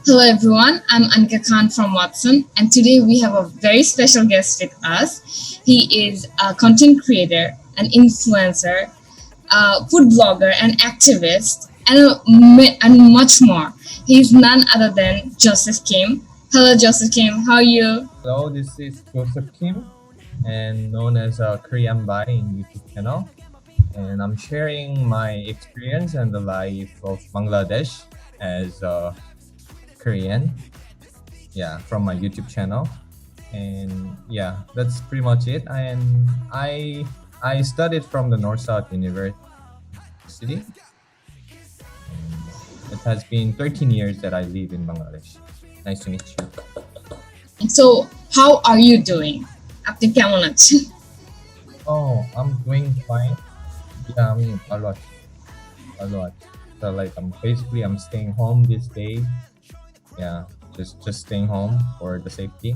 Hello everyone, I'm Anika Khan from WhatsOn, and today we have a very special guest with us. He is a content creator, an influencer, a food blogger, an activist, and much more. He's none other than Jospeh Kim. Hello Jospeh Kim, how are you? Hello, this is Jospeh Kim, and known as Koreanbhai in YouTube channel. And I'm sharing my experience and the life of Bangladesh as a Korean, from my YouTube channel. And that's pretty much it. And I studied from the North South University. And it has been 13 years that I live in Bangladesh. Nice to meet you. So, how are you doing? আপনি কেমন আছেন? Oh, I'm doing fine. Yeah, I mean, a lot. So like, I'm staying home this day. Yeah, just staying home for the safety.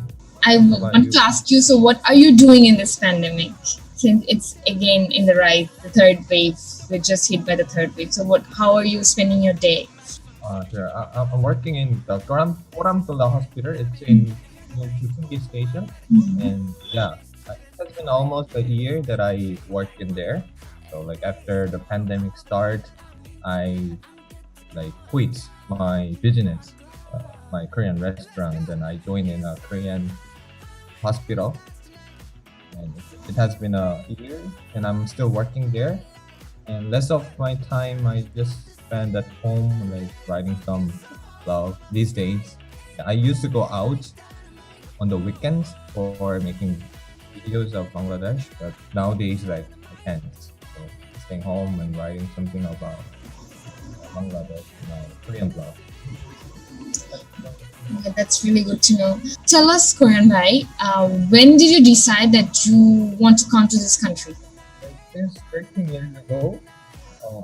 I want to ask you, so what are you doing in this pandemic? Since it's again in the third wave, we're just hit by the third wave. So how are you spending your day? Sure. I'm working in the Koramtola Hospital. It's in Kusungi Station, and it has been almost a year that I worked in there. So like after the pandemic start, I quit my business, my Korean restaurant, and then I joined in a Korean hospital. And it has been a year, and I'm still working there. And less of my time I just spend at home, like writing some blog these days. I used to go out on the weekends for making videos of Bangladesh, but nowadays I can't. So staying home and writing something about Bangladesh in my Korean blog. Okay, that's really good to know. Tell us, Koreanbhai, when did you decide that you want to come to this country? Since 13 years ago,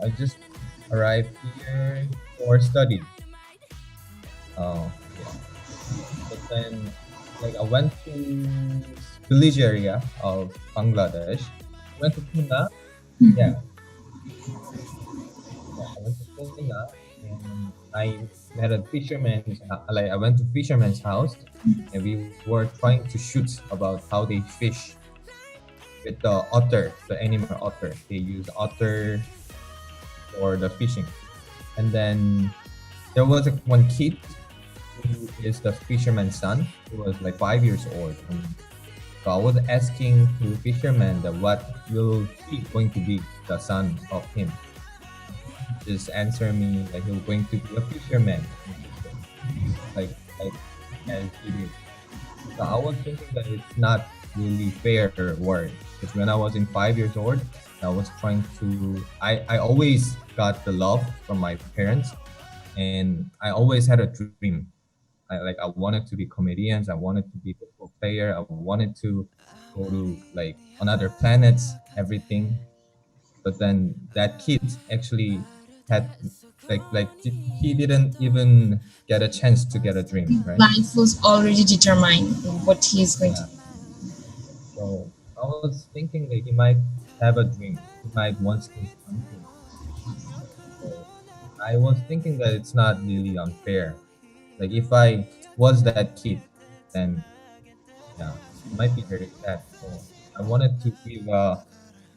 I just arrived here for study. But then, I went to village area of Bangladesh. Went to Pune. I went to Pune, and I met a fisherman's. I went to fisherman's house, and we were trying to shoot about how they fish with the otter, the animal otter. They use otter for the fishing. And then there was one kid who is the fisherman's son, who was like 5 years old. And so I was asking to the fisherman that what will he going to be the son of him. Just answer me that he's going to be a fisherman, like as he did. So I was thinking that it's not really fair word, because when I was in 5 years old, I was trying to. I always got the love from my parents, and I always had a dream. I wanted to be comedians. I wanted to be a football player. I wanted to go to another planets, everything. But then that kid actually had he didn't even get a chance to get a dream, right? Life was already determined what he is going to do. So I was thinking that he might have a dream. He might want to do something. So I was thinking that it's not really unfair. Like if I was that kid, then it might be very sad. So I wanted to give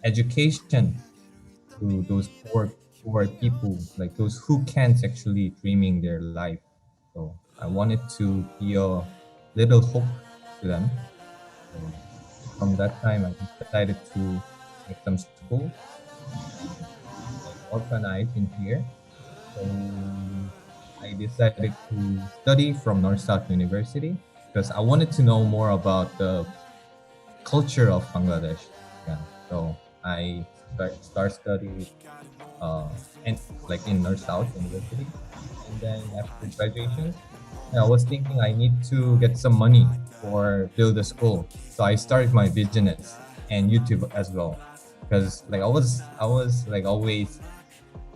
education to those poor people, like those who can't actually dreaming their life. So I wanted to be a little hope to them. So from that time, I decided to make some school, organized in here. So I decided to study from North South University because I wanted to know more about the culture of Bangladesh. So I start studying in North South University, and then after graduation, I was thinking I need to get some money for build a school. So I started my business and YouTube as well, because I was always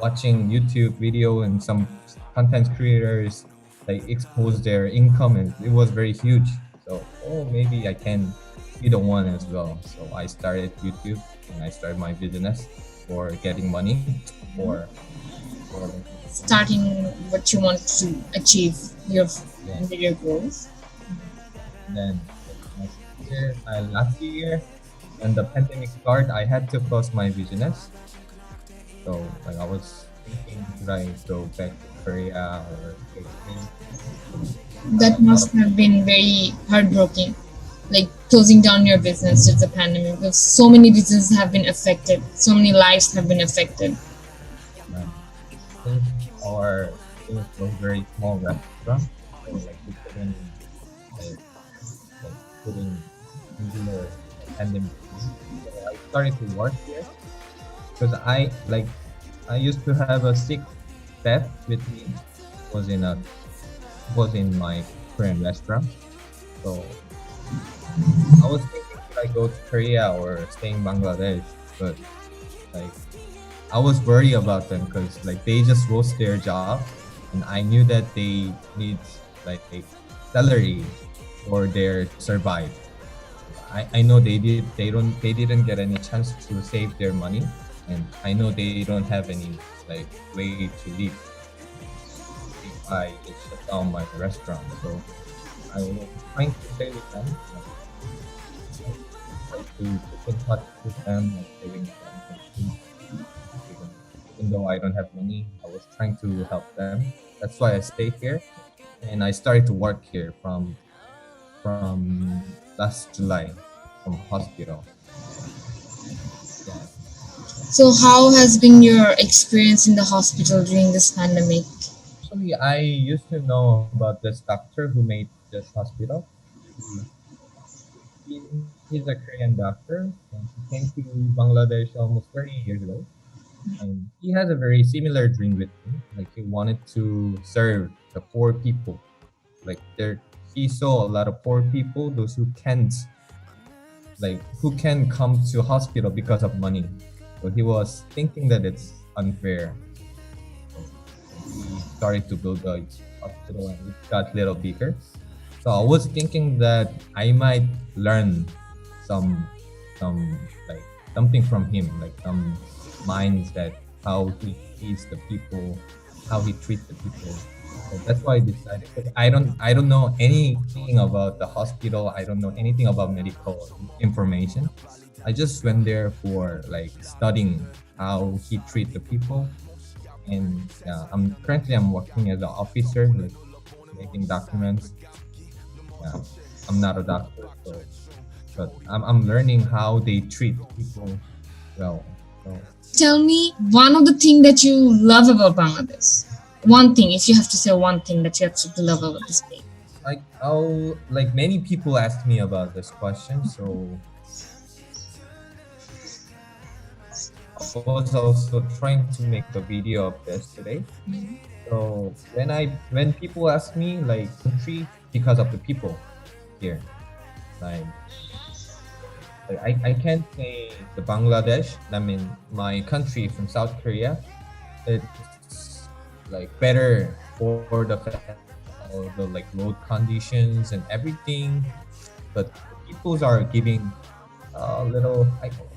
watching YouTube video and some content creators expose their income, and it was very huge. So maybe I can be the one as well. So I started YouTube and I started my business for getting money for for Starting what you want to achieve, your yeah. your goals. And then last year when the pandemic started, I had to close my business. So like I was thinking, should I go back to Korea or stay here? That A lot of must have been very heartbreaking, like closing down your business due to the pandemic, because so many businesses have been affected, so many lives have been affected. um, since our business was very small restaurant, so like we couldn't like, couldn't endure the pandemic. So I started to work here because I used to have a sick pet with me was in a was in my Korean restaurant. So I was thinking should I go to Korea or stay in Bangladesh, but like I was worried about them because like they just lost their job, and I knew that they need like salary for their to survive. I know they didn't get any chance to save their money, and I know they don't have any like way to live if I just shut down my restaurant. So I was trying to stay with them, like, try to keep in touch with them, like saving them some food. Even, even though I don't have money, I was trying to help them. That's why I stay here, and I started to work here from last July from hospital. Yeah. So, how has been your experience in the hospital during this pandemic? Actually, I used to know about this doctor who made this hospital. He, he's a Korean doctor, and he came to Bangladesh almost 30 years ago. And he has a very similar dream with me. Like he wanted to serve the poor people. Like he saw a lot of poor people, those who can't who can come to hospital because of money. So he was thinking that it's unfair. So he started to build a hospital and it got a little bigger. So I was thinking that I might learn some some like something from him, like some minds that how he sees the people, how he treats the people. So that's why I decided. 'Cause I don't know anything about the hospital. I don't know anything about medical information. I just went there for like studying how he treat the people, and I'm working as an officer, like making documents. Yeah, I'm not a doctor, so but I'm learning how they treat people well. So Tell me one of the things that you love about Bangladesh. One thing, if you have to say one thing that you absolutely love about this place. I'll like many people ask me about this question, so I was also trying to make a video of this today. So when people ask me like country because of the people here, like I can't say the Bangladesh. I mean my country from South Korea. It's like better for the all the like road conditions and everything, but peoples are giving a little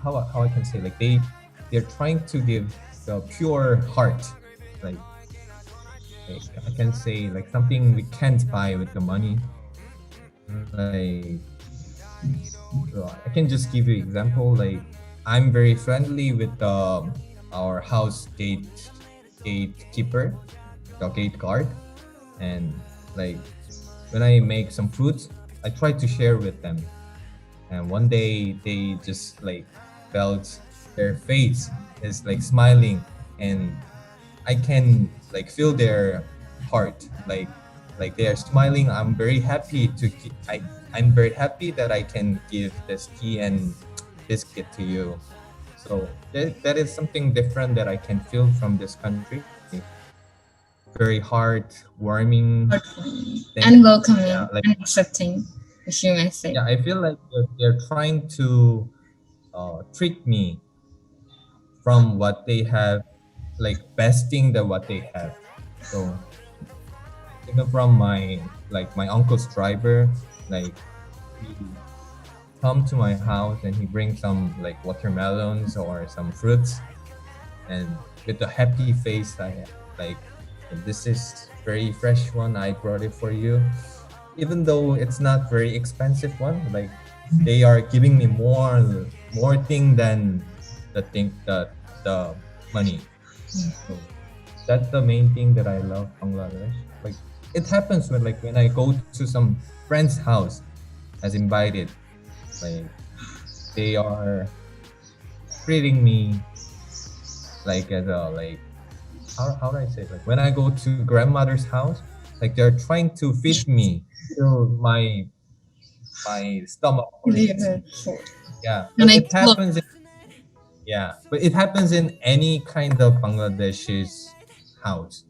how I can say like they're trying to give the pure heart, like, like I can say like something we can't buy with the money. Like so I can just give you example. Like I'm very friendly with our house gatekeeper, the gate guard, and like when I make some fruits, I try to share with them. And one day they just like felt their face is like smiling, and I can like feel their heart, like they are smiling. I'm very happy I'm very happy that I can give this tea and biscuit to you. So that is something different that I can feel from this country. Very heartwarming And thing. Yeah, welcoming like and accepting, if you may say. yeah, I feel like they're trying to treat me from what they have, like besting the what they have. So even from my uncle's driver, like he, come to my house and he brings some like watermelons or some fruits, and with a happy face, I like, this is very fresh one. I brought it for you, even though it's not very expensive one. Like they are giving me more thing than the money. So that's the main thing that I love Bangladesh. Like it happens when I go to some friend's house as invited, like they are treating me like as a like how do I say it? Like when I go to grandmother's house, like they're trying to feed me till my stomach hurts. Yeah, And but I it happens. Yeah, but it happens in any kind of Bangladeshi's house.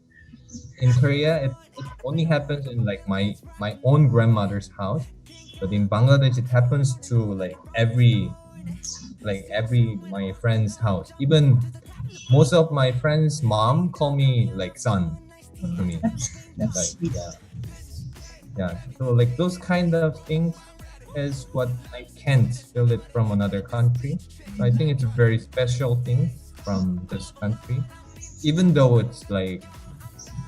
In Korea, it only happens in like my own grandmother's house, but in Bangladesh, it happens to every my friend's house. Even most of my friends' mom call me like son to me. that's Like sweet. yeah. So like those kind of things is what I can't feel it from another country. So I think it's a very special thing from this country, even though it's like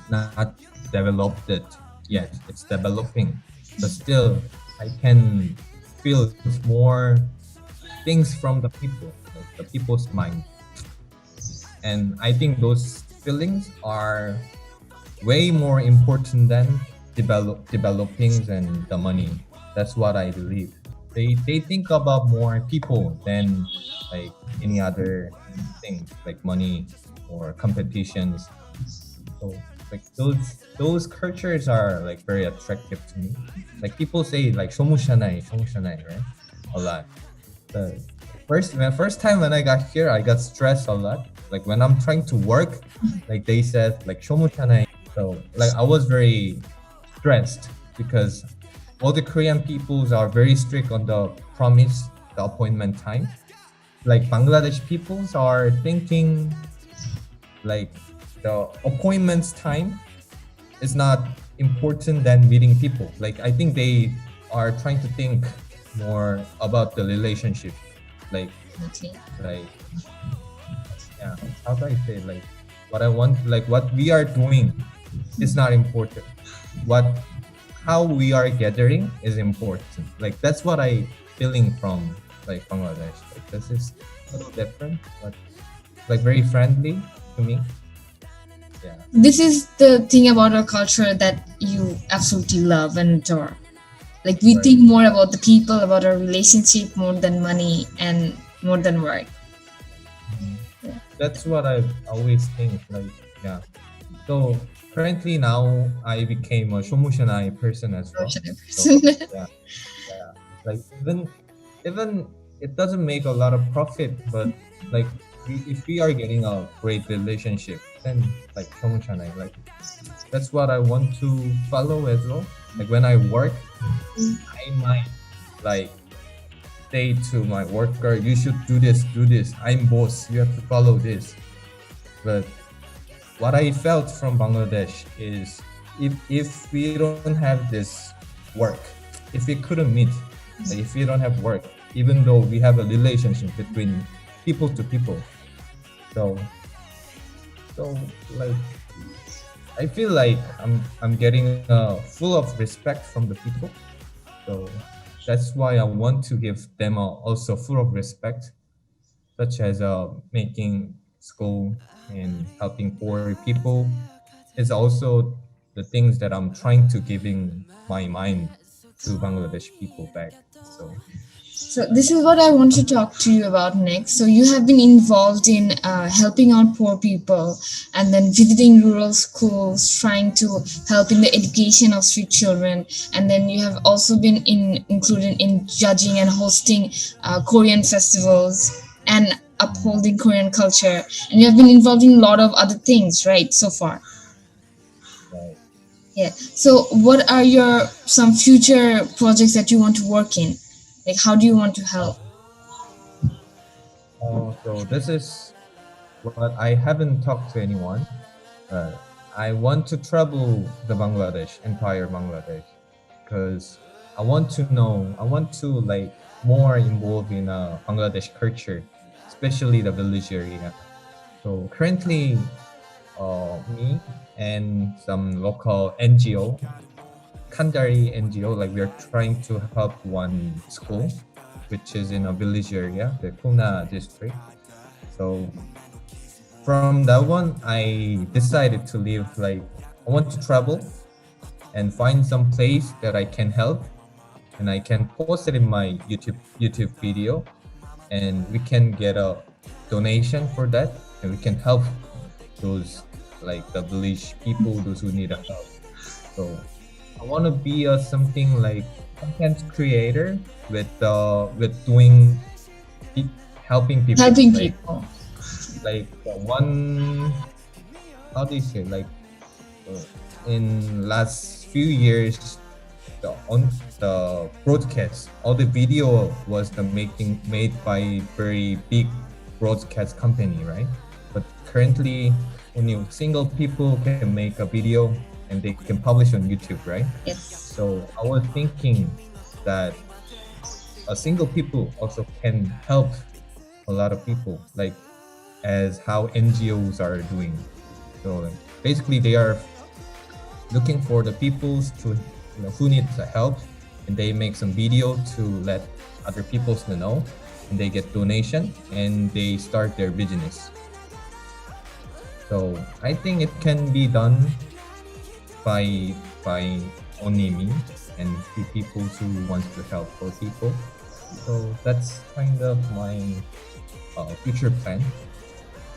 not developed it yet. It's developing, but still I can feel more things from the people, like the people's mind, and I think those feelings are way more important than developing and the money. That's what I believe. They think about more people than like any other things like money or competitions. So like those cultures are like very attractive to me. Like people say like shomoshinai, right? A lot. The first time when I got here, I got stressed a lot. Like when I'm trying to work, like they said like shomoshinai. So like I was very stressed because all the Korean peoples are very strict on the promise, the appointment time. Like Bangladesh peoples are thinking like the appointments time is not important than meeting people. Like I think they are trying to think more about the relationship. Like Okay. like yeah, how do I say, like what I want, like what we are doing is not important. What how we are gathering is important. Like that's what I feeling from like Bangladesh. Like this is a little different, but like very friendly to me. Yeah. This is the thing about our culture that you absolutely love and adore. Like we Right. think more about the people, about our relationship more than money and more than work. Mhm. Yeah. That's what I always think. Like yeah. So currently now I became a shomoshinai person as well. Emotional So person. yeah, yeah. Like even it doesn't make a lot of profit, but like if we are getting a great relationship, then like shomoshinai, like that's what I want to follow as well. Like when I work, I might like say to my worker, you should do this, do this. I'm boss. You have to follow this. But what I felt from Bangladesh is if we don't have this work, if we couldn't meet, like if we don't have work, even though we have a relationship between people to people, so so like I feel like I'm getting full of respect from the people. So that's why I want to give them also full of respect, such as making school and helping poor people is also the things that I'm trying to giving my mind to Bangladesh people back. So So this is what I want to talk to you about next. So you have been involved in helping out poor people and then visiting rural schools, trying to help in the education of street children, and then you have also been included in judging and hosting Korean festivals and upholding Korean culture, and you have been involved in a lot of other things, right? So far, right. yeah. So what are your some future projects that you want to work in? Like, how do you want to help? So this is what I haven't talked to anyone. I want to travel the Bangladesh, entire Bangladesh, because I want to know. I want to like more involved in Bangladesh culture, especially the village area. So currently, me and some local NGO, Kandari NGO, like we are trying to help one school, which is in a village area, the Kuna district. So from that one, I decided to live like I want to travel and find some place that I can help, and I can post it in my YouTube video, and we can get a donation for that, and we can help those like the village people, those who need a help. So I want to be a something like content creator with doing helping people, Helping people. like one, how do you say, like in last few years, the broadcast, all the video was the making made by very big broadcast company, right? But currently only single people can make a video and they can publish on YouTube, right? Yes. So I was thinking that a single people also can help a lot of people, like as how NGOs are doing. So like, basically they are looking for the peoples to who need the help, and they make some video to let other peoples to know, and they get donation and they start their business. So I think it can be done by only me and few people who wants to help for people. So that's kind of my future plan.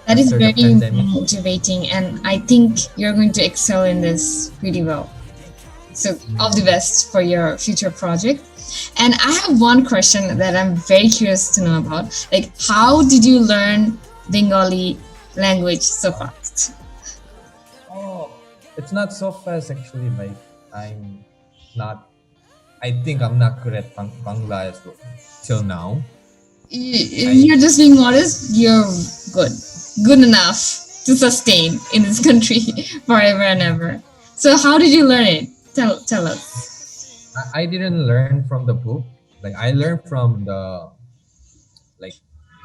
That is After the very pandemic. motivating, and I think you're going to excel in this pretty well. So, all the best for your future project. And I have one question that I'm very curious to know about. Like, how did you learn Bengali language so fast? Oh, it's not so fast actually. Like I'm not. I think I'm not good at Bangla as well till now. You're just being modest. You're good enough to sustain in this country forever and ever. So, how did you learn it? Tell us. I didn't learn from the book. Like I learned from the like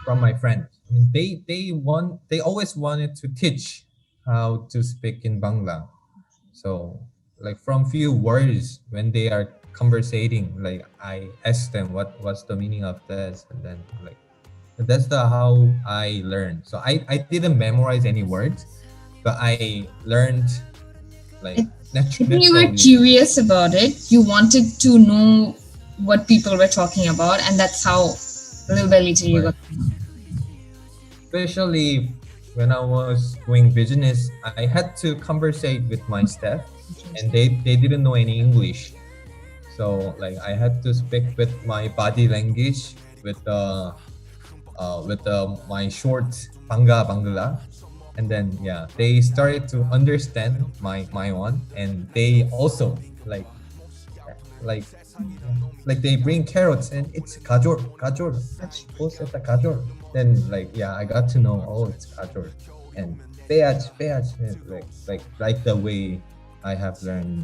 from my friends. I mean, they always wanted to teach how to speak in Bangla. So like from few words when they are conversating, like I ask them what's the meaning of this, and then like that's the how I learned. So I didn't memorize any words, but I learned like I think you were naturally. curious about it. You wanted to know what people were talking about, and that's how little by little you Right. got. Especially when I was doing business, I had to conversate with my staff, and they didn't know any English. So like I had to speak with my body language, with my short Bangla, and then yeah, they started to understand my one, and they also like like they bring carrots and it's kajor. What's that kajor? Then like yeah, I got to know, oh, it's kajor, and peaj, like the way I have learned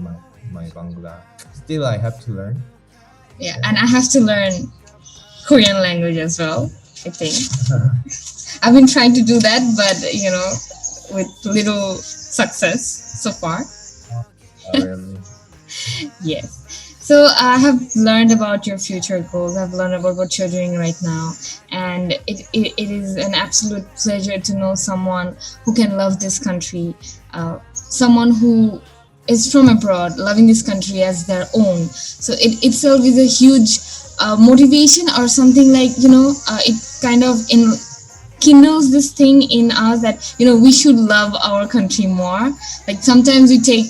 my Bangla. Still, I have to learn. Yeah, and I have to learn Korean language as well. I think I've been trying to do that, but with little success so far. Really. Yes. So I have learned about your future goals. I've learned about what you're doing right now. And it is an absolute pleasure to know someone who can love this country, someone who is from abroad, loving this country as their own. So it itself is a huge motivation or something like, it kind of kindles this thing in us that, we should love our country more. Like sometimes we take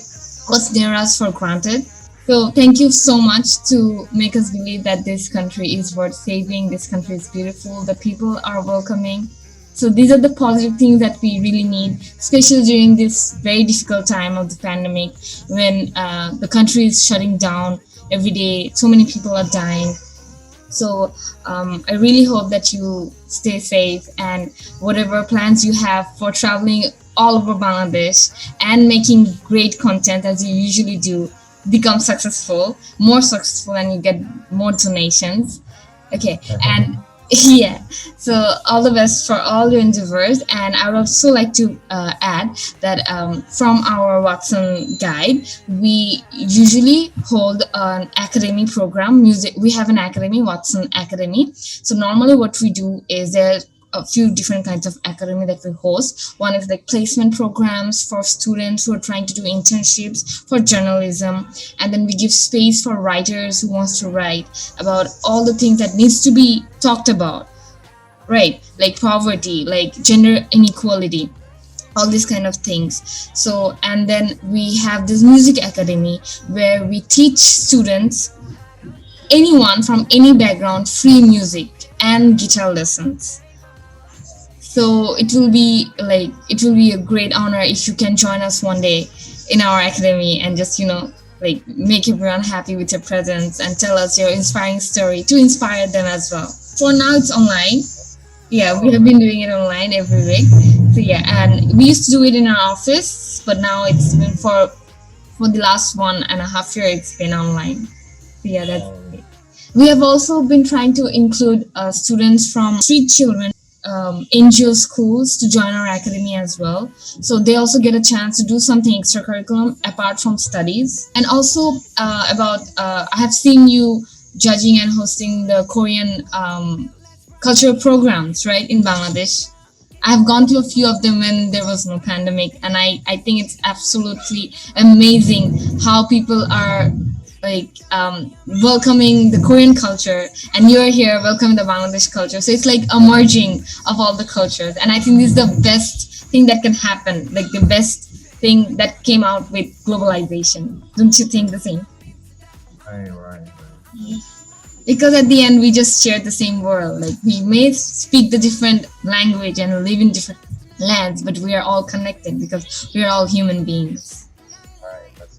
what's near us for granted. So thank you so much to make us believe that this country is worth saving. This country is beautiful. The people are welcoming. So these are the positive things that we really need, especially during this very difficult time of the pandemic when the country is shutting down every day. So many people are dying. So I really hope that you stay safe, and whatever plans you have for traveling all over Bangladesh and making great content as you usually do become more successful, and you get more donations. Okay, and yeah, so all the best for all your endeavors. And I would also like to add that from our WhatsOn guide, we usually hold an academy program. Music, we have an academy, WhatsOn Academy. So normally, what we do is there a few different kinds of academy that we host. One is like placement programs for students who are trying to do internships for journalism, and then we give space for writers who wants to write about all the things that needs to be talked about, right? Like poverty, like gender inequality, all these kind of things. So, and then we have this music academy where we teach students, anyone from any background, free music and guitar lessons. So it will be a great honor if you can join us one day in our academy and just like make everyone happy with your presence and tell us your inspiring story to inspire them as well. For now, it's online. Yeah, we have been doing it online every week. So yeah, and we used to do it in our office, but now it's been for the last 1.5 year it's been online. So yeah, that's Oh, it. We have also been trying to include students from street children, NGO schools to join our academy as well. So they also get a chance to do something extracurriculum apart from studies. And also I have seen you judging and hosting the Korean cultural programs, right, in Bangladesh. I have gone to a few of them when there was no pandemic, and I think it's absolutely amazing how people are like welcoming the Korean culture, and you're here welcoming the Bangladesh culture. So it's like a merging of all the cultures, and I think this is the best thing that can happen, like the best thing that came out with globalization. Don't you think the same? right. Because at the end we just share the same world, like we may speak the different language and live in different lands, but we are all connected because we are all human beings. Right, that's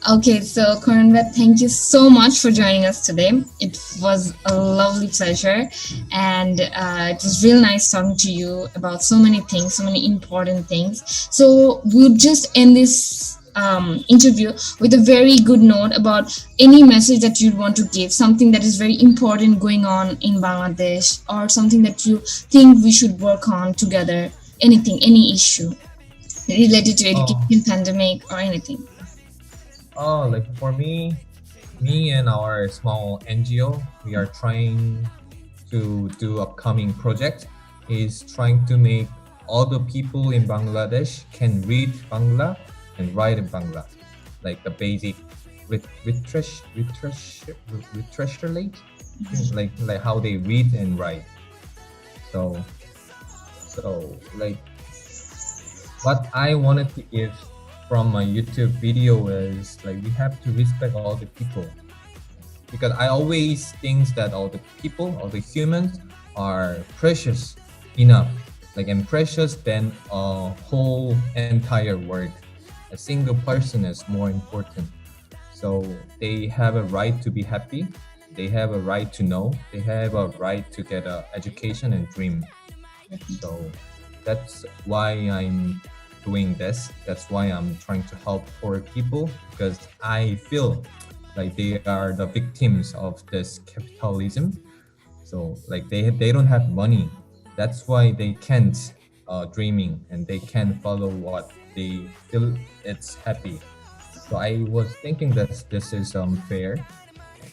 Okay, so Koreanbhai, thank you so much for joining us today. It was a lovely pleasure, and it was real nice talking to you about so many things, so many important things. So we'll just end this interview with a very good note about any message that you'd want to give, something that is very important going on in Bangladesh, or something that you think we should work on together. Anything, any issue related to Oh, education, pandemic, or anything. like for me and our small NGO, we are trying to do upcoming project is trying to make all the people in Bangladesh can read Bangla and write in Bangla, like the basic with like how they read and write. So like what I wanted to give from my YouTube video is like we have to respect all the people because I always think that all the people, all the humans are precious enough, like and precious than a whole entire world. A single person is more important. So they have a right to be happy. They have a right to know. They have a right to get a education and dream. So that's why I'm doing this. That's why I'm trying to help poor people because I feel like they are the victims of this capitalism. So like they don't have money. That's why they can't dreaming and they can't follow what they feel it's happy. So I was thinking that this is fair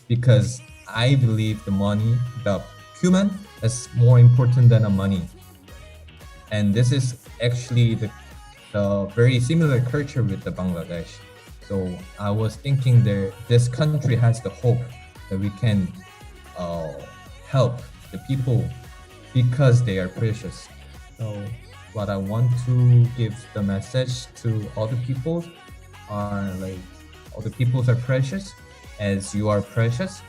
because I believe the human is more important than the money. And this is actually the very similar culture with the Bangladesh. So I was thinking there this country has the hope that we can uh, help the people because they are precious. So what I want to give the message to all the people are like all the peoples are precious as you are precious.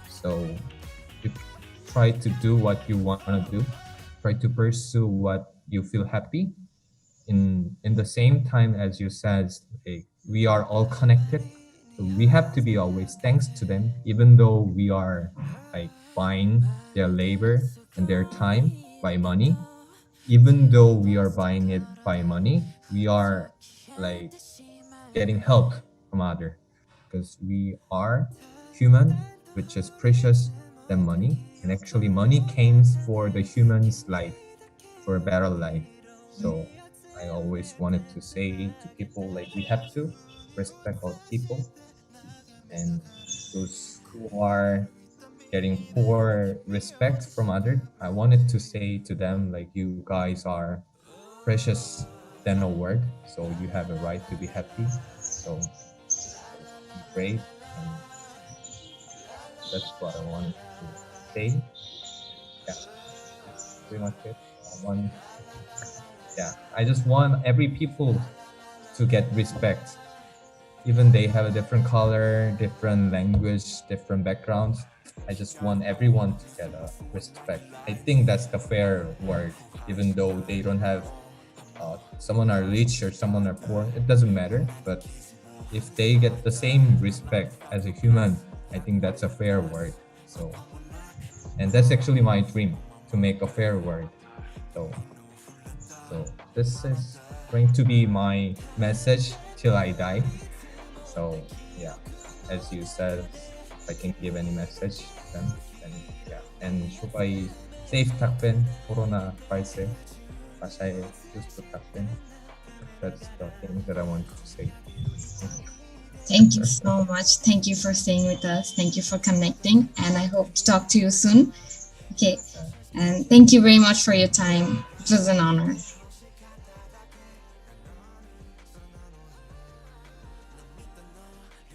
So you try to do what you want to do. Try to pursue what you feel happy in the same time as you said like, we are all connected, so we have to be always thanks to them even though we are like buying their labor and their time by money. Even though we are buying it by money, we are like getting help from other because we are human which is precious than money. And actually, money came for the human's life, for a better life. So I always wanted to say to people, like, we have to respect all people, and those who are getting poor respect from others, I wanted to say to them, like, you guys are precious than a word, so you have a right to be happy. So be brave, and that's what I wanted to say. Yeah, pretty much it. I just want every people to get respect, even they have a different color, different language, different backgrounds. I just want everyone to get a respect. I think that's the fair word, even though they don't have, someone are rich or someone are poor, it doesn't matter. But if they get the same respect as a human, I think that's a fair word. So, and that's actually my dream, to make a fair word. So this is going to be my message till I die. So yeah, as you said, if I can give any message to them, then yeah. And shobai safe takben, corona crisis, pasay just takben. That's the thing that I want to say. Thank you so much. Thank you for staying with us. Thank you for connecting, and I hope to talk to you soon. Okay, and thank you very much for your time. It was an honor.